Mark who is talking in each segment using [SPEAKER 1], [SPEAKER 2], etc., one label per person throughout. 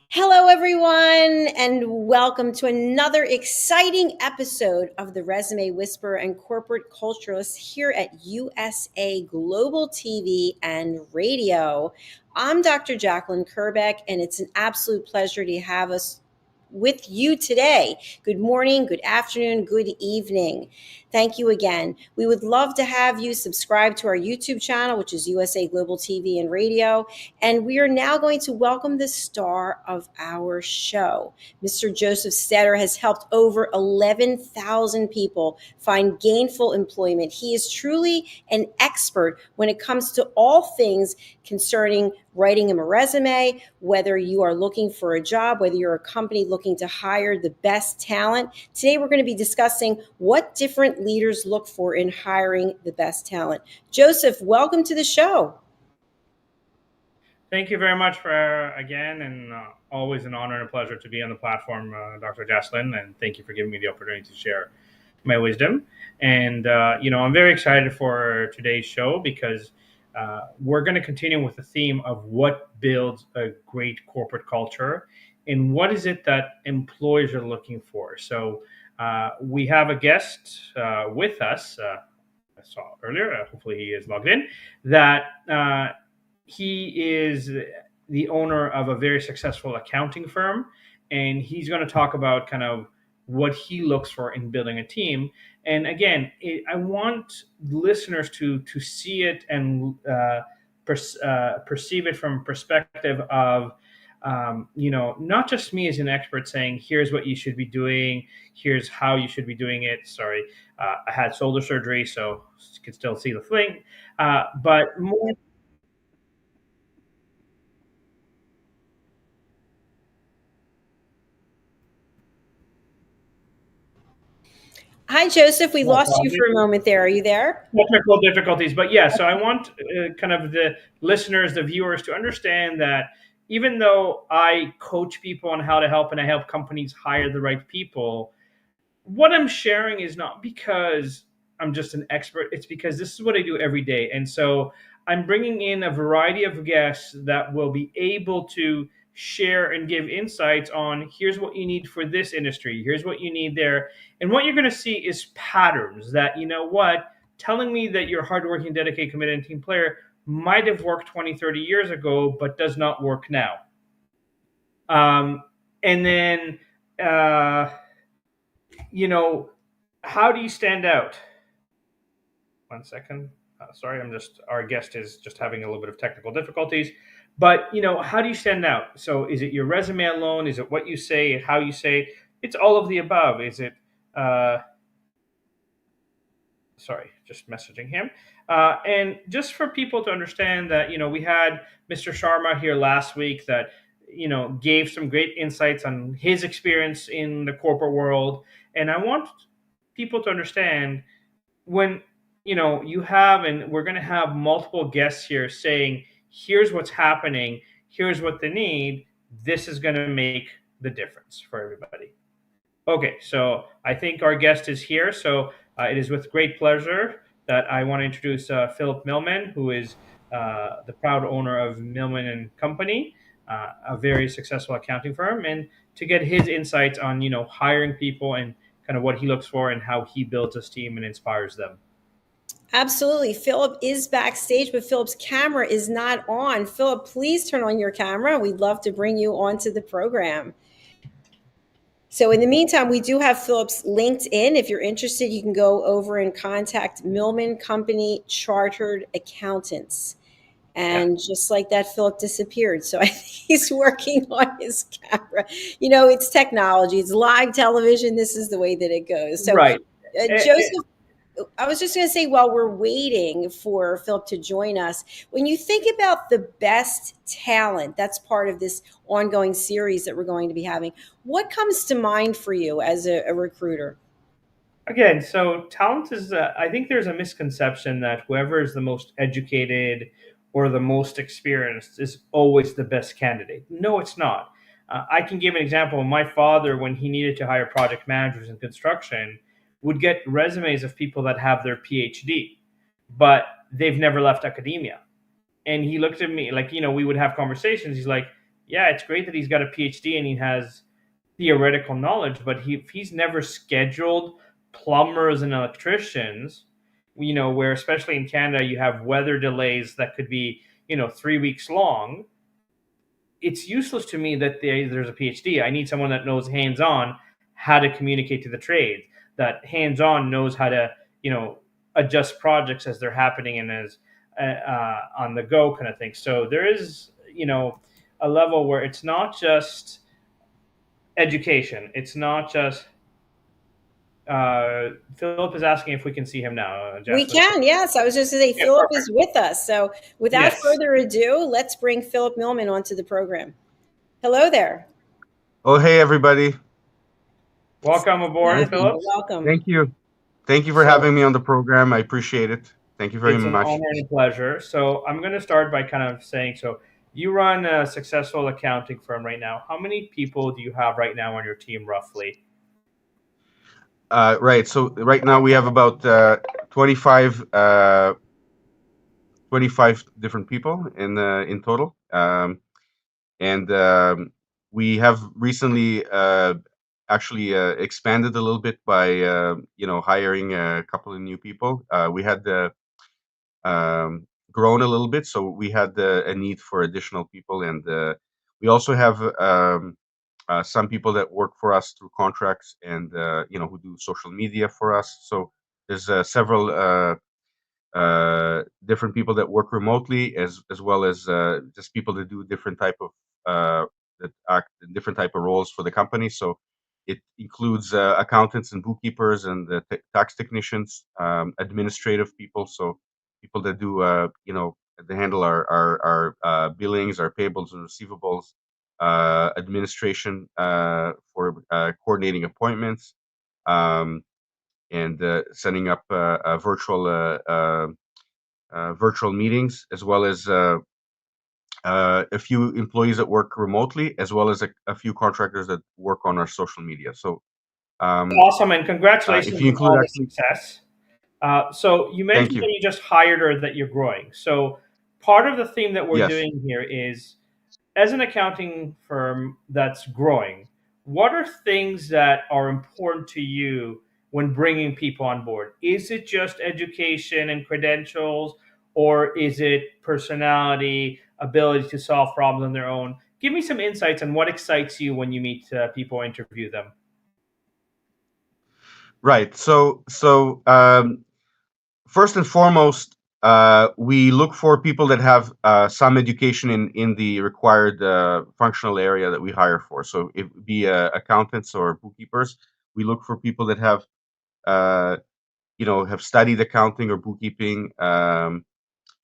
[SPEAKER 1] Hello, everyone, and welcome to another exciting episode of the Resume Whisperer and Corporate Culturalist here at USA Global TV and Radio. I'm Dr. JACALYN KERBECK, and it's an absolute pleasure to have us with you today. Good morning, good afternoon, good evening. Thank you again. We would love to have you subscribe to our YouTube channel, which is USA Global TV and Radio. And we are now going to welcome the star of our show. Mr. Joseph STETTER has helped over 11,000 people find gainful employment. He is truly an expert when it comes to all things concerning writing him a resume, whether you are looking for a job, whether you're a company looking to hire the best talent. Today, we're going to be discussing what different leaders look for in hiring the best talent. Joseph, welcome to the show.
[SPEAKER 2] Thank you very much for again, and always an honor and a pleasure to be on the platform, Dr. JACALYN, and thank you for giving me the opportunity to share my wisdom. And I'm very excited for today's show because we're going to continue with the theme of what builds a great corporate culture and what is it that employers are looking for. So we have a guest with us. I saw earlier. Hopefully, he is logged in. That. He is the owner of a very successful accounting firm, and he's going to talk about kind of what he looks for in building a team. And again, I want listeners to see it and perceive it from a perspective of not just me as an expert saying, here's what you should be doing, here's how you should be doing it. Sorry, I had shoulder surgery, so you can still see the thing, but more.
[SPEAKER 1] Hi, Joseph. We lost you for a moment there. Are you there?
[SPEAKER 2] Technical difficulties, but yeah. So I want kind of the listeners, the viewers, to understand that even though I coach people on how to help and I help companies hire the right people, what I'm sharing is not because I'm just an expert. It's because this is what I do every day, and so I'm bringing in a variety of guests that will be able to share and give insights on here's what you need for this industry, here's what you need there. And what you're going to see is patterns that, telling me that you're hardworking, dedicated, committed, and team player might have worked 20, 30 years ago, but does not work now. And then, how do you stand out? 1 second. Sorry, our guest is just having a little bit of technical difficulties. But, how do you stand out? So is it your resume alone? Is it what you say, how you say? It's all of the above. Is it, sorry, just messaging him. And just for people to understand that, we had Mr. Sharma here last week that, gave some great insights on his experience in the corporate world. And I want people to understand when, you have, and we're going to have multiple guests here saying, here's what's happening, here's what they need, this is going to make the difference for everybody. Okay, so I think our guest is here. So it is with great pleasure that I want to introduce Philip Milman, who is the proud owner of Milman Company, a very successful accounting firm, and to get his insights on, hiring people and kind of what he looks for and how he builds his team and inspires them.
[SPEAKER 1] Absolutely. Philip is backstage, but Philip's camera is not on. Philip, please turn on your camera. We'd love to bring you onto the program. So in the meantime, we do have Philip's LinkedIn. If you're interested, you can go over and contact Milman Company Chartered Accountants. And just like that, Philip disappeared. So I think he's working on his camera. It's technology. It's live television. This is the way that it goes. So,
[SPEAKER 2] right.
[SPEAKER 1] Joseph, I was just going to say, while we're waiting for Philip to join us, when you think about the best talent, that's part of this ongoing series that we're going to be having, what comes to mind for you as a recruiter?
[SPEAKER 2] Again, so talent is, I think there's a misconception that whoever is the most educated or the most experienced is always the best candidate. No, it's not. I can give an example. My father, when he needed to hire project managers in construction, would get resumes of people that have their PhD, but they've never left academia. And he looked at me like, we would have conversations. He's like, yeah, it's great that he's got a PhD and he has theoretical knowledge, but if he's never scheduled plumbers and electricians, where especially in Canada you have weather delays that could be 3 weeks long, it's useless to me that there's a PhD. I need someone that knows hands-on how to communicate to the trade, that hands-on knows how to adjust projects as they're happening and as on the go kind of thing. So there is a level where it's not just education. It's not just Philip is asking if we can see him now.
[SPEAKER 1] We
[SPEAKER 2] Jasmine.
[SPEAKER 1] can, yes. I was just going to say,
[SPEAKER 2] Yeah,
[SPEAKER 1] Philip
[SPEAKER 2] perfect.
[SPEAKER 1] is with us. So without
[SPEAKER 2] Yes.
[SPEAKER 1] further ado, let's bring Philip Milman onto the program. Hello there.
[SPEAKER 3] Oh, hey, everybody.
[SPEAKER 2] Welcome aboard, Philip.
[SPEAKER 1] Welcome.
[SPEAKER 3] Thank you. Thank you for having me on the program. I appreciate it. Thank you very
[SPEAKER 2] It's
[SPEAKER 3] much.
[SPEAKER 2] an honor and a pleasure. So I'm going to start by kind of saying, so you run a successful accounting firm right now. How many people do you have right now on your team, roughly?
[SPEAKER 3] Right. So right now we have about 25 different people in total, and we have recently actually expanded a little bit by hiring a couple of new people. We had grown a little bit, so we had a need for additional people, and we also have some people that work for us through contracts and who do social media for us. So there's several different people that work remotely, as well as just people that do different type of that act in different type of roles for the company. So it includes accountants and bookkeepers and tax technicians, administrative people. So people that do they handle our billings, our payables and receivables, administration for coordinating appointments, and setting up virtual meetings, as well as a few employees that work remotely, as well as a few contractors that work on our social media. So
[SPEAKER 2] Awesome, and
[SPEAKER 3] if
[SPEAKER 2] congratulations
[SPEAKER 3] you
[SPEAKER 2] on
[SPEAKER 3] include
[SPEAKER 2] all the
[SPEAKER 3] actually,
[SPEAKER 2] success. So you
[SPEAKER 3] thank
[SPEAKER 2] mentioned
[SPEAKER 3] you.
[SPEAKER 2] that you just hired or that you're growing. So part of the theme that we're
[SPEAKER 3] Yes.
[SPEAKER 2] doing here is, as an accounting firm that's growing, what are things that are important to you when bringing people on board? Is it just education and credentials, or is it personality, ability to solve problems on their own? Give me some insights on what excites you when you meet people, interview them.
[SPEAKER 3] Right. So first and foremost, we look for people that have some education in the required functional area that we hire for. So if it be accountants or bookkeepers, we look for people that uh, have studied accounting or bookkeeping.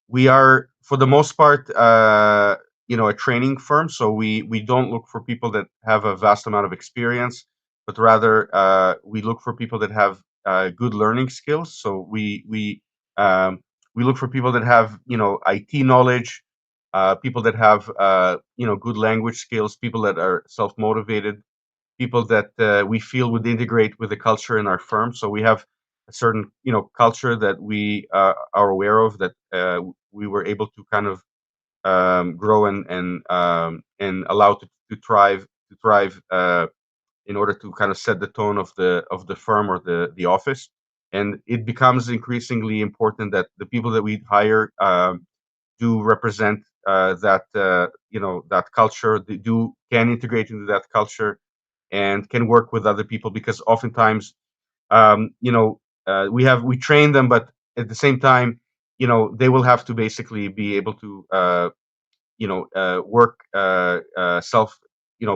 [SPEAKER 3] We are, for the most part, a training firm, so we don't look for people that have a vast amount of experience, but rather we look for people that have good learning skills. So we look for people that have IT knowledge, people that have good language skills, people that are self motivated, people that we feel would integrate with the culture in our firm. So we have a certain culture that we are aware of, that we were able to kind of grow and allow to thrive in order to kind of set the tone of the firm or the office. And it becomes increasingly important that the people that we hire do represent that culture. They can integrate into that culture and can work with other people, because oftentimes we train them, but at the same time they will have to basically be able to work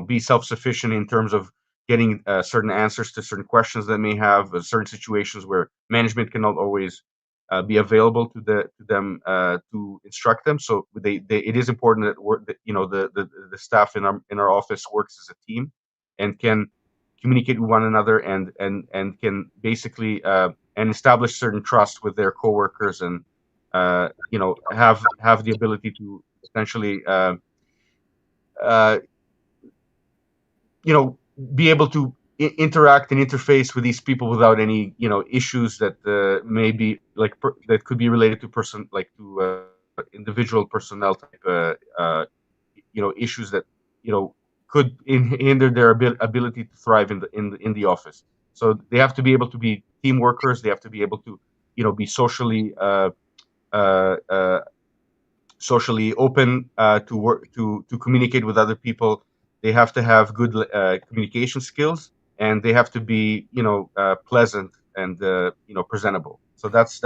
[SPEAKER 3] be self-sufficient in terms of getting certain answers to certain questions that may have certain situations where management cannot always be available to them to instruct them. So it is important that the staff in our office works as a team and can communicate with one another, and can basically and establish certain trust with their coworkers, and have the ability to essentially uh, you know be able to interact and interface with these people without any issues that may be like that could be related to individual personnel type issues that could hinder their ability to thrive in the office. So they have to be able to be team workers. They have to be able to be uh, uh, socially open, to work to communicate with other people. They have to have good communication skills, and they have to be pleasant and presentable. So that's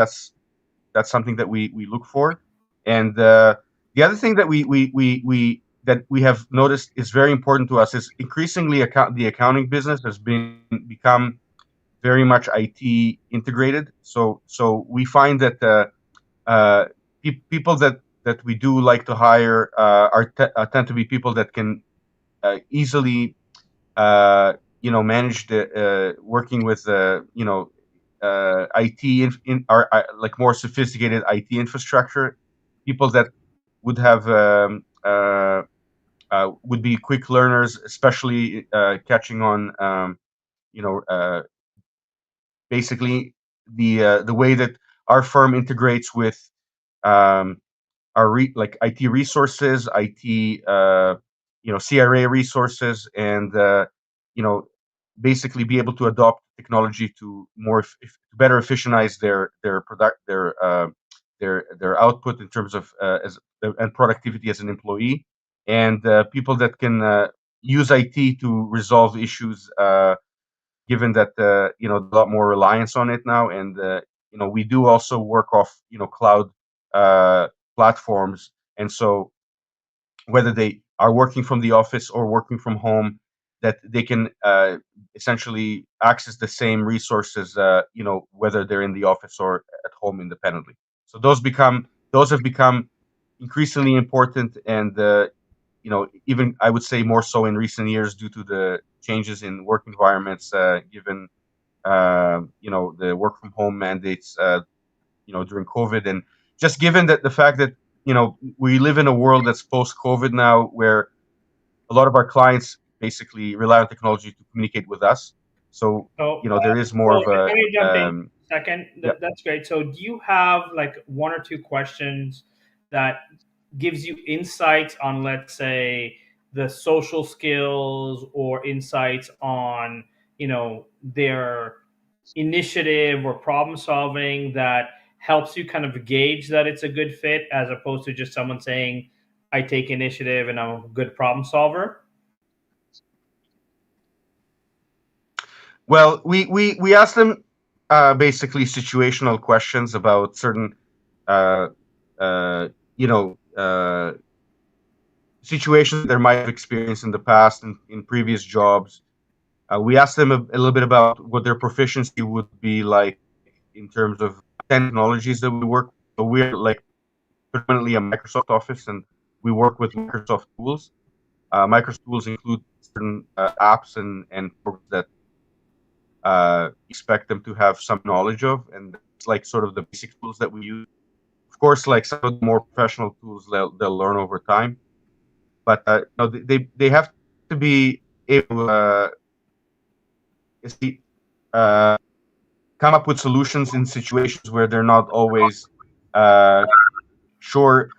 [SPEAKER 3] something that we look for. And the other thing that we have noticed is very important to us is increasingly the accounting business has become very much IT integrated. So we find that uh, people that we do like to hire tend to be people that can easily manage the working with IT like more sophisticated IT infrastructure. People that would have would be quick learners, especially catching on you know basically the way that our firm integrates with um, like IT resources, IT CRA resources, and you know basically be able to adopt technology to to better efficientize their output in terms of and productivity as an employee, and people that can use IT to resolve issues. Given that a lot more reliance on it now, and we do also work off cloud uh, platforms, and so whether they are working from the office or working from home, that they can essentially access the same resources, whether they're in the office or at home independently. So those have become increasingly important, and even I would say more so in recent years due to the changes in work environments, given the work from home mandates, during COVID, and just given that the fact that we live in a world that's post COVID now, where a lot of our clients basically rely on technology to communicate with us. So
[SPEAKER 2] So,
[SPEAKER 3] there is more
[SPEAKER 2] well,
[SPEAKER 3] of a
[SPEAKER 2] let me jump in second.
[SPEAKER 3] yeah.
[SPEAKER 2] That's great. So, do you have like one or two questions that gives you insights on, let's say, the social skills or insights on, their initiative or problem solving that helps you kind of gauge that it's a good fit, as opposed to just someone saying, "I take initiative and I'm a good problem solver"?
[SPEAKER 3] Well, we ask them basically situational questions about certain uh, uh, you know situations that they might have experienced in the past and in previous jobs. We asked them a little bit about what their proficiency would be like in terms of technologies that we work with. So we're like predominantly a Microsoft office, and we work with Microsoft tools. Microsoft tools include certain apps and programs that expect them to have some knowledge of, and it's like sort of the basic tools that we use. Of course, like some of the more professional tools, they'll learn over time, but they have to be able to see, uh, come up with solutions in situations where they're not always uh, sure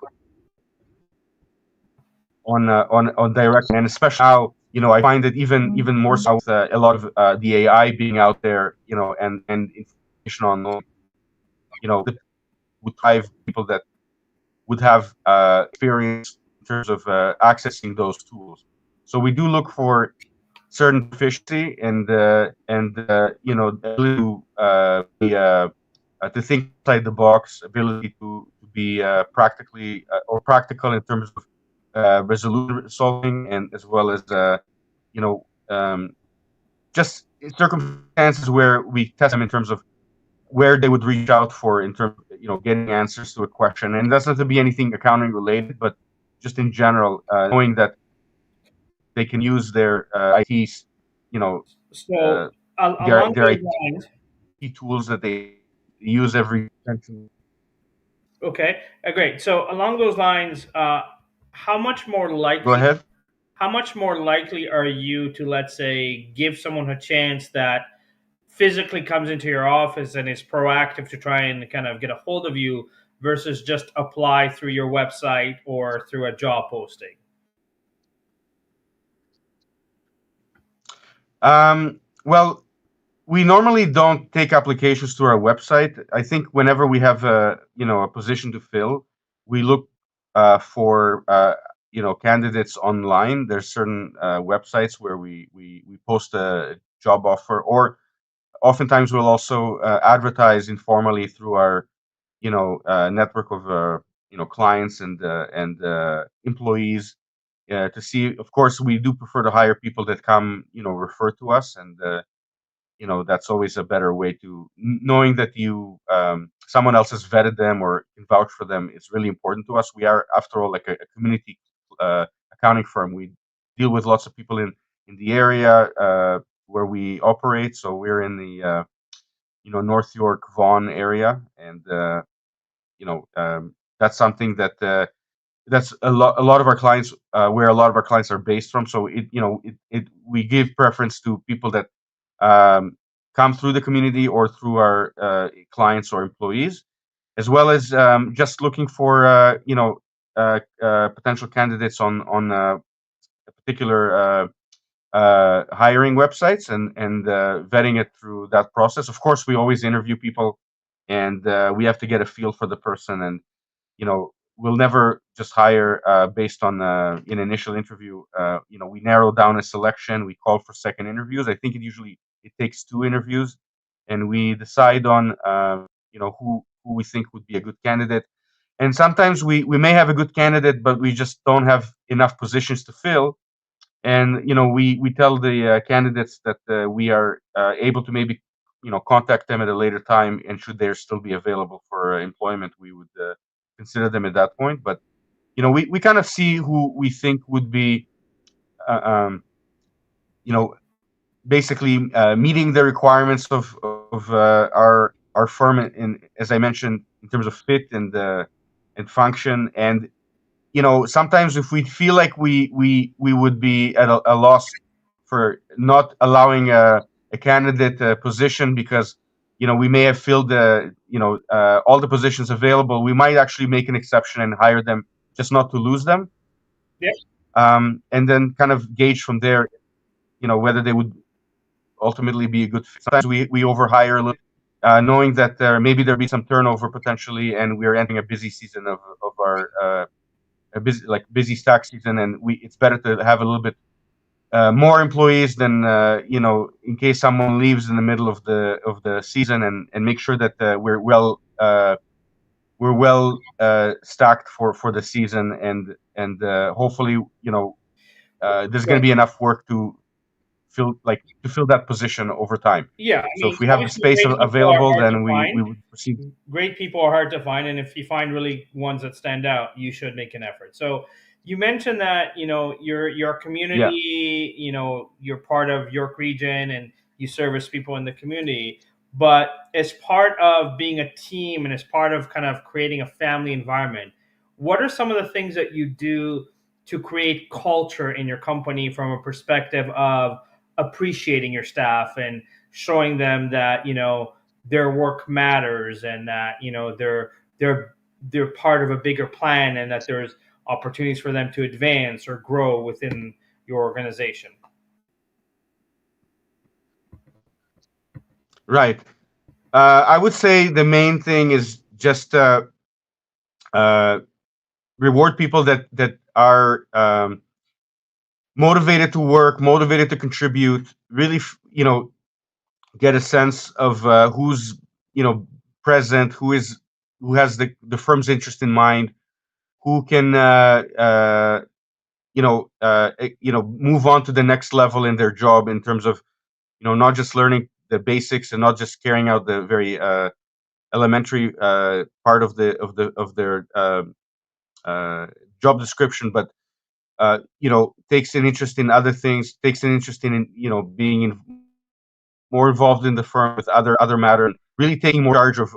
[SPEAKER 3] on direct, and especially now, I find that even more so with a lot of the AI being out there, and information online, that would drive people that would have experience in terms of accessing those tools. So we do look for certain proficiency and ability to think outside the box, ability to be practically or practical in terms of resolution solving, and as well as you know um, just circumstances where we test them in terms of where they would reach out for in terms of getting answers to a question. And it doesn't have to be anything accounting related, but just in general, knowing that they can use their ITs, you know,
[SPEAKER 2] So,
[SPEAKER 3] uh,
[SPEAKER 2] along
[SPEAKER 3] their
[SPEAKER 2] those
[SPEAKER 3] IT
[SPEAKER 2] lines,
[SPEAKER 3] tools that they use every essentially.
[SPEAKER 2] okay, great. So along those lines, how much more
[SPEAKER 3] Go
[SPEAKER 2] likely
[SPEAKER 3] ahead.
[SPEAKER 2] how much more likely are you to, let's say, give someone a chance that physically comes into your office and is proactive to try and kind of get a hold of you versus just apply through your website or through a job posting?
[SPEAKER 3] Well, we normally don't take applications through our website. I think whenever we have a position to fill, we look for candidates online. There's certain websites where we post a job offer, or oftentimes we'll also advertise informally through our network of clients and employees to see. Of course, we do prefer to hire people that come refer to us, and that's always a better way to knowing that someone else has vetted them or can vouch for them. It's really important to us. We are, after all, like a community accounting firm. We deal with lots of people in the area where we operate. So we're in the North York Vaughan area, and that's something that's a lot of our clients, where a lot of our clients are based from. So we give preference to people that come through the community or through our clients or employees, as well as just looking for potential candidates on particular hiring websites, and vetting it through that process. Of course, we always interview people, and we have to get a feel for the person, and we'll never just hire based on an initial interview. We narrow down a selection. We call for second interviews. I think it takes two interviews, and we decide on who we think would be a good candidate. And sometimes we may have a good candidate, but we just don't have enough positions to fill. And we tell the candidates that we are able to maybe contact them at a later time, and should they still be available for employment, we would consider them at that point. But we kind of see who we think would be uh, um, you know basically meeting the requirements of our firm, in, as I mentioned, in terms of fit and function. And sometimes if we feel like we would be at a loss for not allowing a candidate position, because we may have filled all the positions available, we might actually make an exception and hire them, just not to lose them.
[SPEAKER 2] Yeah.
[SPEAKER 3] And then kind of gauge from there whether they would ultimately be a good fit. Sometimes we overhire a little, knowing that maybe there'll be some turnover potentially, and we're entering a busy season of our busy stack season, and it's better to have a little bit more employees than in case someone leaves in the middle of the season, and make sure that we're well stacked for the season, and hopefully there's going to
[SPEAKER 2] Right.
[SPEAKER 3] be enough work to fill that position over time.
[SPEAKER 2] Yeah, I
[SPEAKER 3] So
[SPEAKER 2] mean,
[SPEAKER 3] if we have the
[SPEAKER 2] obviously,
[SPEAKER 3] space
[SPEAKER 2] great people are
[SPEAKER 3] available,
[SPEAKER 2] hard to
[SPEAKER 3] then we
[SPEAKER 2] find.
[SPEAKER 3] would proceed.
[SPEAKER 2] Great people are hard to find, and if you find really ones that stand out, you should make an effort. So you mentioned that your
[SPEAKER 3] Yeah.
[SPEAKER 2] community, you're part of York Region, and you service people in the community. But as part of being a team and as part of kind of creating a family environment, what are some of the things that you do to create culture in your company from a perspective of appreciating your staff and showing them that their work matters, and that they're part of a bigger plan, and that there's opportunities for them to advance or grow within your organization?
[SPEAKER 3] Right. I would say the main thing is just uh, reward people that are motivated to work, motivated to contribute. Really, get a sense of who's present, who has the firm's interest in mind, who can move on to the next level in their job, in terms of not just learning the basics and not just carrying out the very elementary part of their uh, job description, but takes an interest in other things, takes an interest in being more involved in the firm with other matter, and really taking more charge of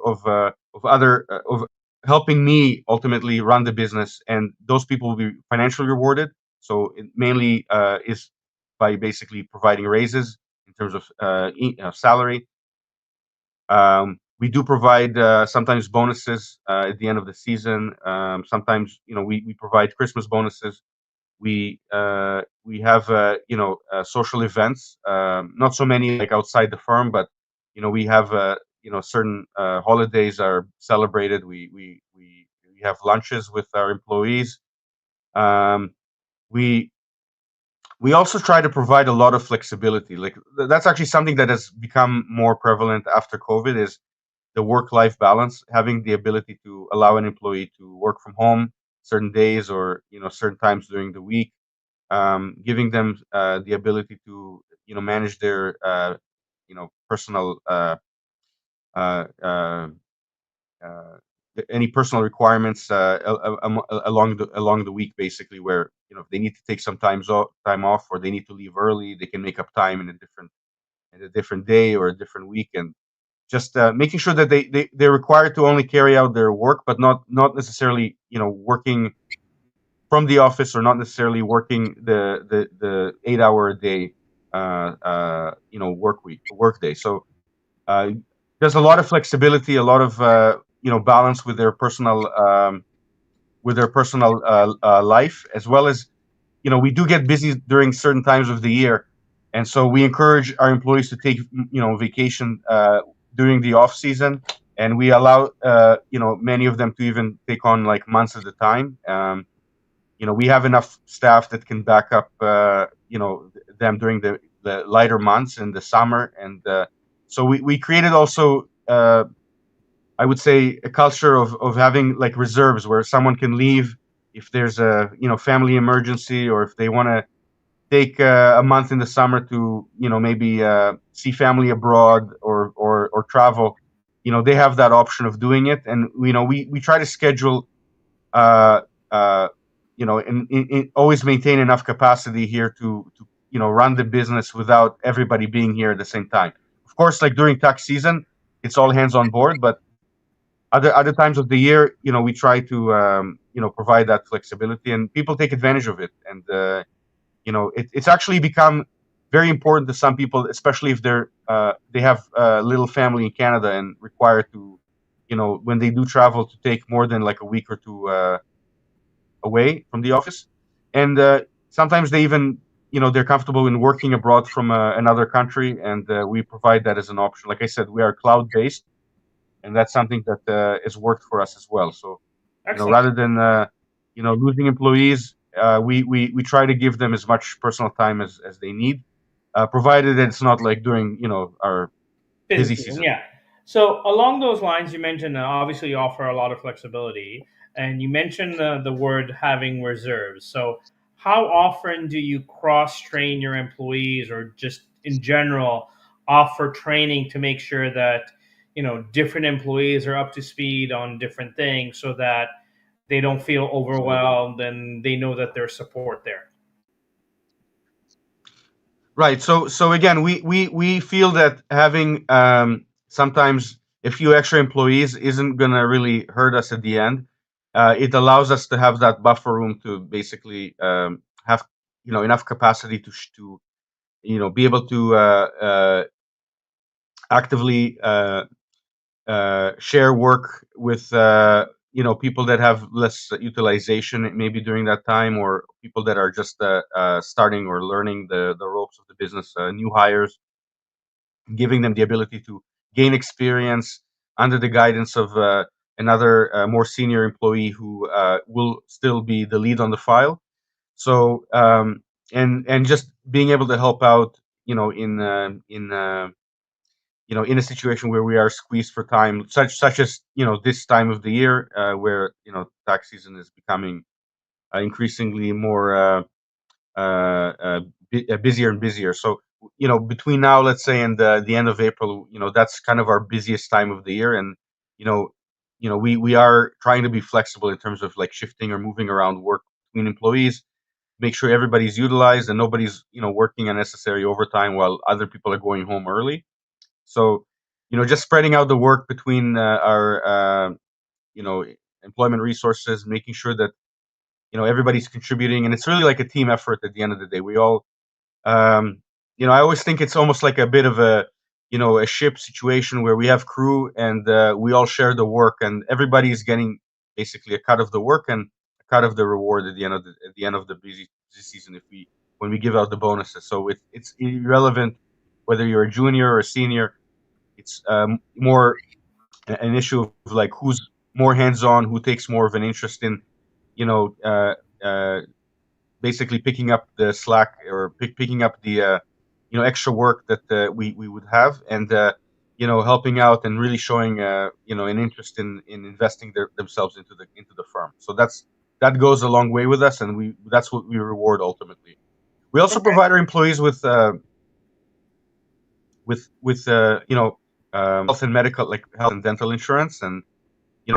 [SPEAKER 3] helping me ultimately run the business. And those people will be financially rewarded. So it mainly is by basically providing raises in terms of salary. We do provide sometimes bonuses at the end of the season. Sometimes we provide Christmas bonuses. We have social events, not so many like outside the firm, but we have certain holidays are celebrated. We have lunches with our employees. Um, we we also try to provide a lot of flexibility. Like that's actually something that has become more prevalent after COVID is the work-life balance, having the ability to allow an employee to work from home certain days or certain times during the week, giving them the ability to manage their personal uh, uh, uh, any personal requirements along the week, basically, where if they need to take some time off or they need to leave early, they can make up time in a different day or a different week, and just making sure that they're required to only carry out their work, but not necessarily working from the office or not necessarily working the 8 hour a day work day. So uh, there's a lot of flexibility, a lot of balance with their personal life, as well as we do get busy during certain times of the year, and so we encourage our employees to take vacation during the off season, and we allow many of them to even take on like months at a time. We have enough staff that can back up them during the lighter months in the summer, and so we created also I would say a culture of having like reserves where someone can leave if there's a family emergency, or if they want to take a month in the summer to maybe see family abroad or travel. They have that option of doing it, and we try to schedule uh, uh, and always maintain enough capacity here to run the business without everybody being here at the same time. Of course, like during tax season, it's all hands on board, but other times of the year, we try to provide that flexibility, and people take advantage of it. And it's actually become very important to some people, especially if they have a little family in Canada and require to, when they do travel, to take more than like a week or two away from the office. And sometimes they even they're comfortable in working abroad from another country, and we provide that as an option. Like I said, we are cloud based, and that's something that has worked for us as well. So
[SPEAKER 2] Excellent.
[SPEAKER 3] rather than losing employees, we try to give them as much personal time as they need, provided that it's not like during our
[SPEAKER 2] Busy
[SPEAKER 3] busy
[SPEAKER 2] season,
[SPEAKER 3] season.
[SPEAKER 2] yeah. So along those lines, you mentioned obviously you offer a lot of flexibility, and you mentioned the word having reserves. So how often do you cross train your employees, or just in general offer training to make sure that different employees are up to speed on different things, so that they don't feel overwhelmed and they know that there's support there?
[SPEAKER 3] Right. So again, we feel that having sometimes a few extra employees isn't gonna really hurt us at the end. It allows us to have that buffer room to basically have enough capacity to be able to actively share work with people that have less utilization maybe during that time, or people that are just starting or learning the ropes of the business, new hires, giving them the ability to gain experience under the guidance of another more senior employee who will still be the lead on the file. So and just being able to help out in a situation where we are squeezed for time, such as this time of the year, where tax season is becoming increasingly more busier and busier. So between now, let's say, and the end of April, that's kind of our busiest time of the year, and you know we are trying to be flexible in terms of like shifting or moving around work between employees, make sure everybody's utilized and nobody's working unnecessary overtime while other people are going home early. So, just spreading out the work between our, you know, employment resources, making sure that everybody's contributing, and it's really like a team effort at the end of the day. We all, um, I always think it's almost like a bit of a ship situation where we have crew and we all share the work, and everybody's getting basically a cut of the work and a cut of the reward at the end of the busy this season when we give out the bonuses. So it's irrelevant whether you're a junior or a senior. It's more an issue of like who's more hands-on, who takes more of an interest in, you know, basically picking up the slack or picking up the extra work that we would have, and helping out and really showing an interest in investing themselves into the firm. So that goes a long way with us, and that's what we reward ultimately. We also provide our employees with health and medical, like health and dental insurance, and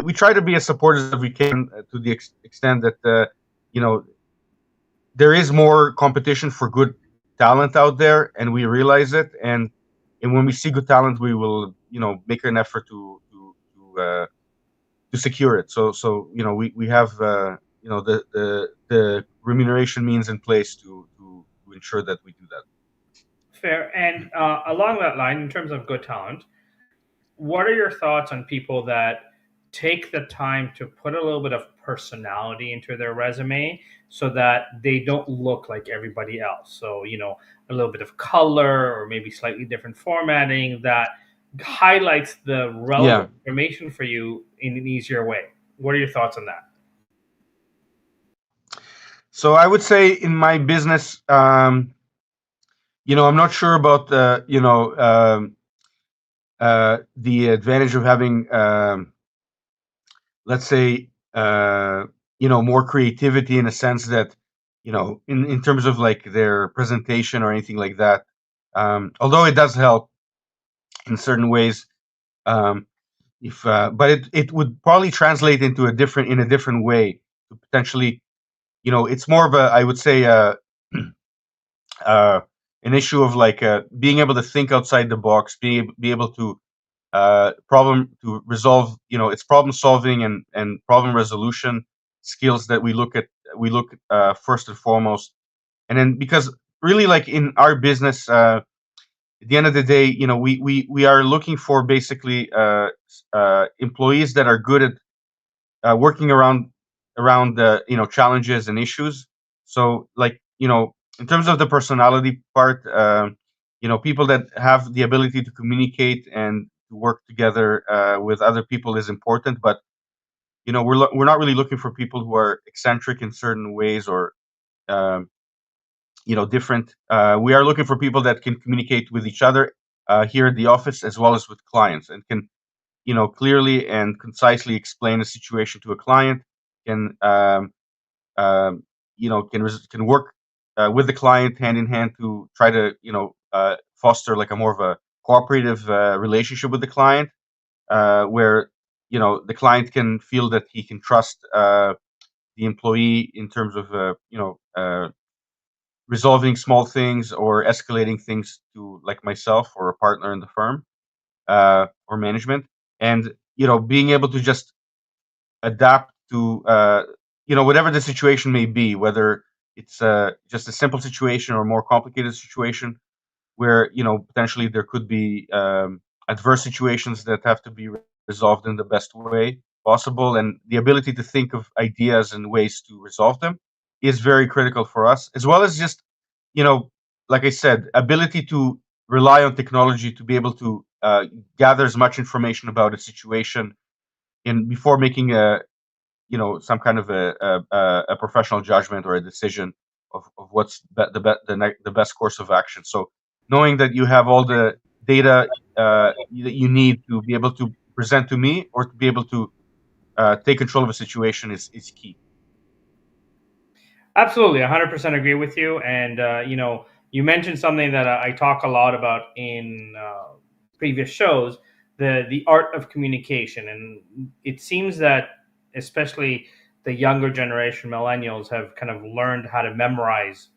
[SPEAKER 3] we try to be as supportive as we can, to the extent that there is more competition for good talent out there, and we realize it. And when we see good talent, we will make an effort to secure it. So we have the remuneration means in place to ensure that we do that.
[SPEAKER 2] Fair. And along that line, in terms of good talent, what are your thoughts on people that take the time to put a little bit of personality into their resume so that they don't look like everybody else? So, a little bit of color or maybe slightly different formatting that highlights the relevant information for you in an easier way. What are your thoughts on that?
[SPEAKER 3] So I would say in my business, I'm not sure about the advantage of having, let's say, more creativity, in a sense that, in terms of like their presentation or anything like that. Although it does help in certain ways, if but it would probably translate in a different way to potentially, it's more of a, I would say, an issue of like being able to think outside the box, be able to resolve, it's problem solving and problem resolution skills that we look first and foremost. And then, because really, like in our business, at the end of the day, we are looking for basically employees that are good at working around challenges and issues. So, like, in terms of the personality part, people that have the ability to communicate and to work together with other people is important. But we're not really looking for people who are eccentric in certain ways, or um, different. We are looking for people that can communicate with each other here at the office, as well as with clients, and can clearly and concisely explain a situation to a client. Can can work with the client hand in hand to try to foster like a more of a cooperative relationship with the client, where the client can feel that he can trust the employee in terms of resolving small things or escalating things to like myself or a partner in the firm, or management. And being able to just adapt to whatever the situation may be, whether it's just a simple situation or a more complicated situation, where potentially there could be adverse situations that have to be resolved in the best way possible, and the ability to think of ideas and ways to resolve them is very critical for us, as well as just like I said, ability to rely on technology to be able to gather as much information about a situation in before making some kind of a professional judgment or a decision of what's the best course of action. So knowing that you have all the data that you need to be able to present to me, or to be able to take control of a situation, is key.
[SPEAKER 2] Absolutely, 100% agree with you. And you mentioned something that I talk a lot about in previous shows, the art of communication. And it seems that especially the younger generation, millennials, have kind of learned how to memorize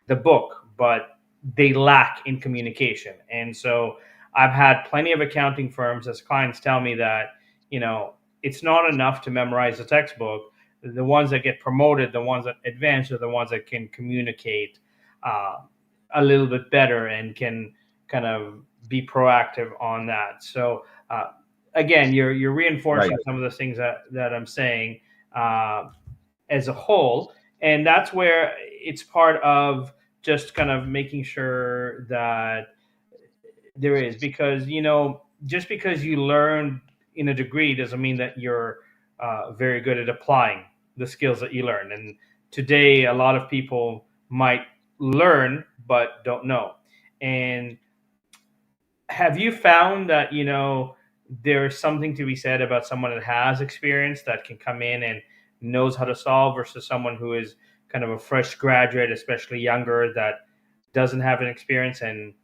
[SPEAKER 2] the book, but they lack in communication. And so I've had plenty of accounting firms as clients tell me that it's not enough to memorize the textbook. The ones that get promoted, the ones that advance, are the ones that can communicate uh, a little bit better and can kind of be proactive on that. So again, you're reinforcing
[SPEAKER 3] Right.
[SPEAKER 2] some of the things that I'm saying, uh, as a whole. And that's where it's part of just kind of making sure that there is, because just because you learn in a degree doesn't mean that you're very good at applying the skills that you learn. And today, a lot of people might learn but don't know. And have you found that there's something to be said about someone that has experience that can come in and knows how to solve versus someone who is kind of a fresh graduate, especially younger, that doesn't have an experience and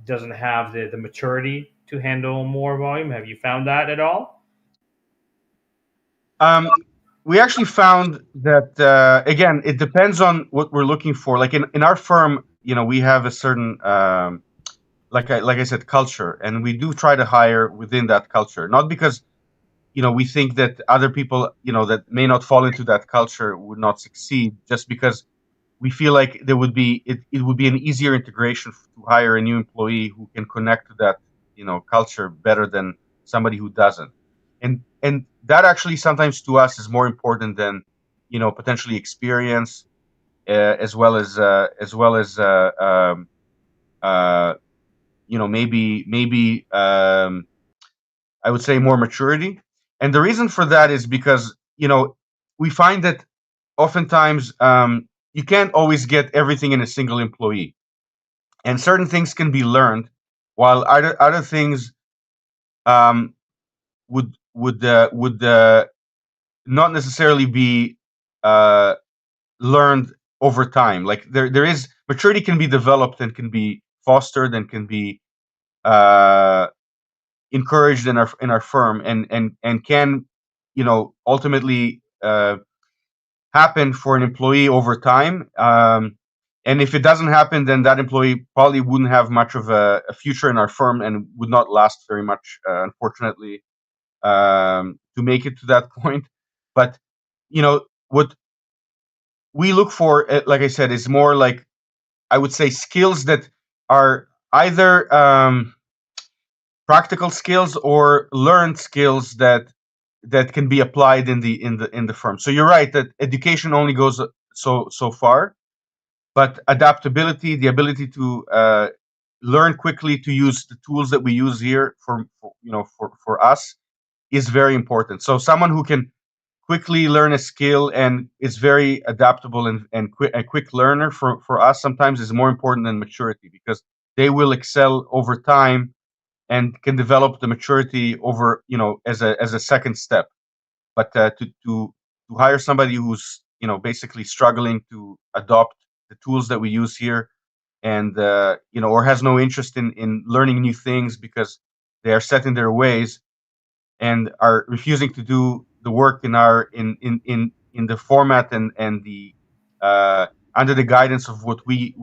[SPEAKER 2] doesn't have the maturity to handle more volume? Have you found that at all?
[SPEAKER 3] We actually found that again, it depends on what we're looking for. Like in our firm, we have a certain like I said, culture, and we do try to hire within that culture. Not because we think that other people that may not fall into that culture would not succeed, just because we feel like it would be an easier integration to hire a new employee who can connect to that culture better than somebody who doesn't. And that actually sometimes to us is more important than potentially experience, as well as uh, maybe I would say more maturity. And the reason for that is because we find that oftentimes you can't always get everything in a single employee, and certain things can be learned, while other things um, would not necessarily be uh, learned over time. Like there is maturity can be developed and can be fostered and can be uh, encouraged in our firm, and can ultimately happen for an employee over time. And if it doesn't happen, then that employee probably wouldn't have much of a future in our firm and would not last very much, unfortunately, to make it to that point. But what we look for, like I said, is more like, I would say, skills that are either practical skills or learned skills that can be applied in the firm. So you're right that education only goes so far, but adaptability, the ability to learn quickly to use the tools that we use here for us, is very important. So someone who can quickly learn a skill and is very adaptable and a quick learner for us sometimes is more important than maturity, because they will excel over time and can develop the maturity over as a second step. But to hire somebody who's basically struggling to adopt the tools that we use here, and or has no interest in learning new things because they are set in their ways and are refusing to do the work in the format and the under the guidance of what we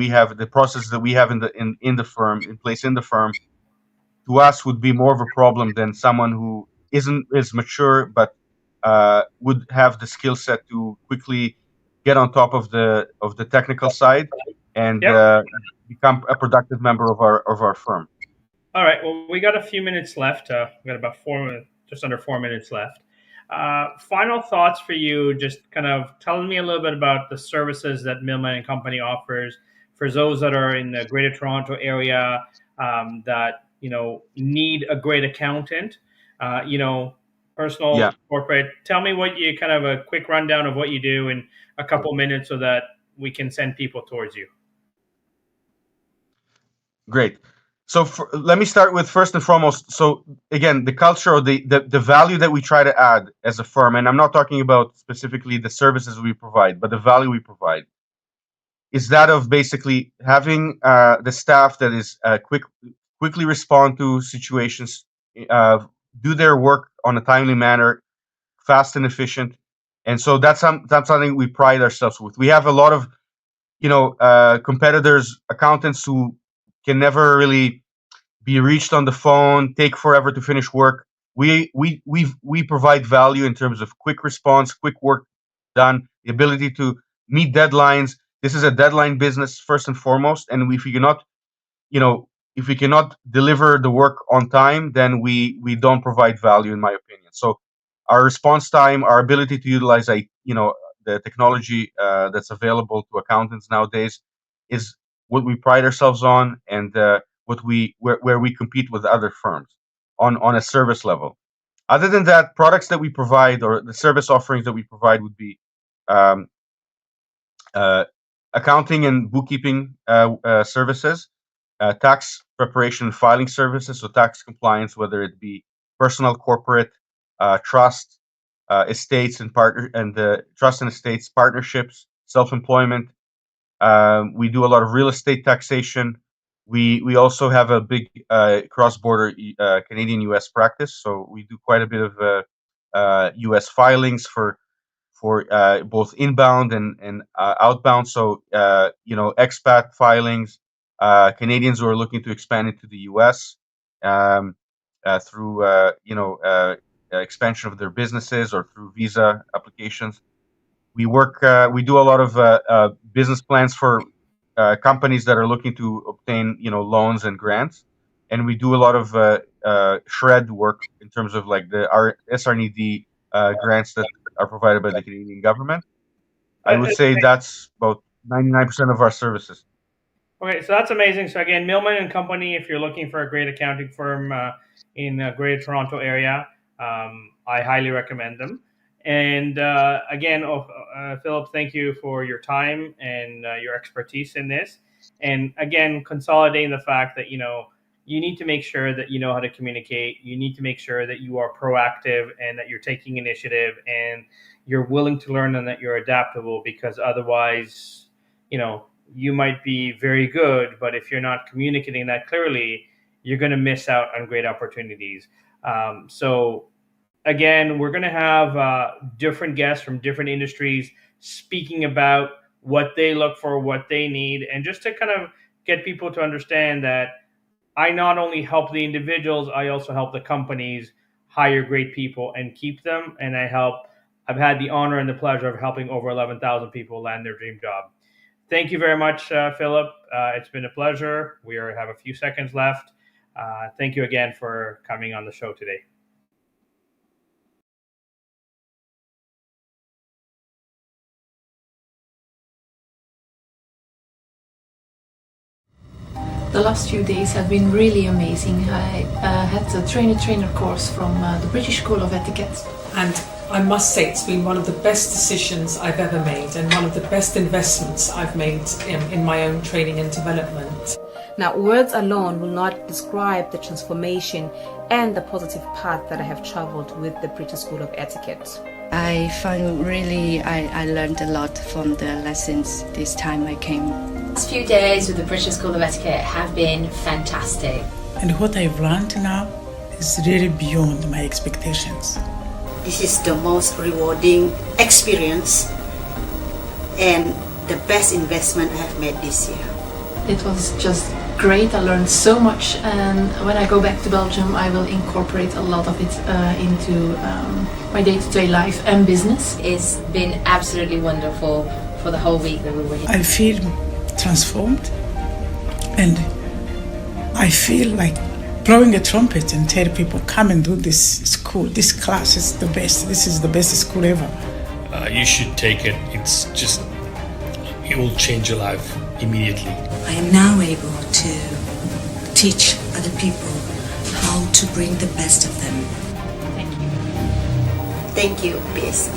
[SPEAKER 3] have, the process that we have in the firm, in place in the firm, to us would be more of a problem than someone who isn't as mature, but would have the skill set to quickly get on top of the technical side and
[SPEAKER 2] Yep.
[SPEAKER 3] become a productive member of our firm.
[SPEAKER 2] All right. Well, we got a few minutes left. We got about just under 4 minutes left. Final thoughts for you. Just kind of telling me a little bit about the services that Milman Company offers for those that are in the Greater Toronto area, that need a great accountant. Personal,
[SPEAKER 3] Yeah,
[SPEAKER 2] corporate. Tell me what you kind of a quick rundown of what you do in a couple minutes, so that we can send people towards you.
[SPEAKER 3] great. So let me start with, first and foremost, so again, the culture, or the value that we try to add as a firm, and I'm not talking about specifically the services we provide, but the value we provide, is that of basically having the staff that is quickly respond to situations, uh, do their work on a timely manner, fast and efficient. And so that's something we pride ourselves with. We have a lot of competitors, accountants, who can never really be reached on the phone, take forever to finish work. We provide value in terms of quick response, quick work done, the ability to meet deadlines. This is a deadline business first and foremost, and you know, if we cannot deliver the work on time, then we don't provide value, in my opinion. So our response time, our ability to utilize the technology that's available to accountants nowadays is what we pride ourselves on, and where we compete with other firms on a service level. Other than that, products that we provide or the service offerings that we provide would be um, uh, accounting and bookkeeping services, tax preparation and filing services, so tax compliance, whether it be personal, corporate, trust, estates and trust and estates partnerships, self-employment. We do a lot of real estate taxation. We also have a big cross-border Canadian-U.S. practice, so we do quite a bit of U.S. filings for both inbound and outbound. So expat filings, Canadians who are looking to expand into the U.S. Um, through expansion of their businesses or through visa applications. We do a lot of business plans for companies that are looking to obtain loans and grants, and we do a lot of shred work in terms of like our SRNED grants that are provided by the Canadian government. I would say that's about 99% of our services.
[SPEAKER 2] Okay, so that's amazing. So again, Milman and Company, if you're looking for a great accounting firm in the Greater Toronto area, I highly recommend them. And again, Philip, thank you for your time and your expertise in this. And again, consolidating the fact that you need to make sure that you know how to communicate. You need to make sure that you are proactive and that you're taking initiative and you're willing to learn and that you're adaptable, because otherwise, you might be very good, but if you're not communicating that clearly, you're going to miss out on great opportunities. So again, we're going to have different guests from different industries speaking about what they look for, what they need, and just to kind of get people to understand that I not only help the individuals, I also help the companies hire great people and keep them. And I've had the honor and the pleasure of helping over 11,000 people land their dream job. Thank you very much, Philip. It's been a pleasure. We have a few seconds left. Thank you again for coming on the show today.
[SPEAKER 4] The last few days have been really amazing. I had a trainer course from the British School of Etiquette.
[SPEAKER 5] And I must say it's been one of the best decisions I've ever made and one of the best investments I've made in my own training and development.
[SPEAKER 6] Now, words alone will not describe the transformation and the positive path that I have traveled with the British School of Etiquette.
[SPEAKER 7] I found I learned a lot from the lessons this time I came.
[SPEAKER 8] These few days with the British School of Etiquette have been fantastic.
[SPEAKER 9] And what I've learned now is really beyond my expectations.
[SPEAKER 10] This is the most rewarding experience and the best investment I have made this year.
[SPEAKER 4] It was just great. I learned so much, and when I go back to Belgium I will incorporate a lot of it into my day-to-day life and business.
[SPEAKER 8] It's been absolutely wonderful for the whole week that we were here.
[SPEAKER 9] I feel transformed, and I feel like blowing a trumpet and tell people, come and do this school. This class is the best. This is the best school ever.
[SPEAKER 11] You should take it. It will change your life immediately.
[SPEAKER 12] I am now able to teach other people how to bring the best of them.
[SPEAKER 8] Thank you.
[SPEAKER 10] Thank you, BASc.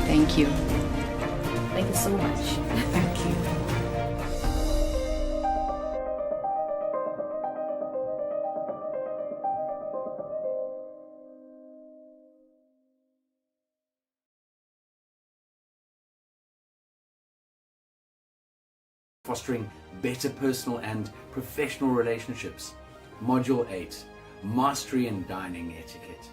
[SPEAKER 7] Thank you.
[SPEAKER 6] Thank you so much.
[SPEAKER 5] Thank you.
[SPEAKER 13] Fostering better personal and professional relationships. Module 8, Mastery in Dining Etiquette.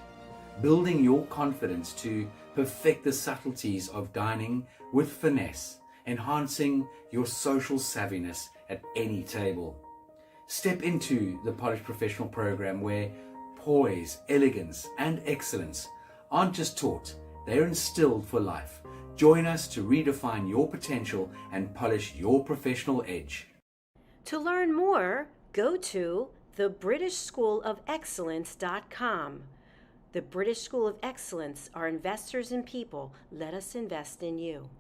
[SPEAKER 13] Building your confidence to perfect the subtleties of dining with finesse, enhancing your social savviness at any table. Step into the Polished Professional program where poise, elegance and excellence aren't just taught, they're instilled for life. Join us to redefine your potential and polish your professional edge.
[SPEAKER 1] To learn more, go to thebritishschoolofexcellence.com. The British School of Excellence are investors in people. Let us invest in you.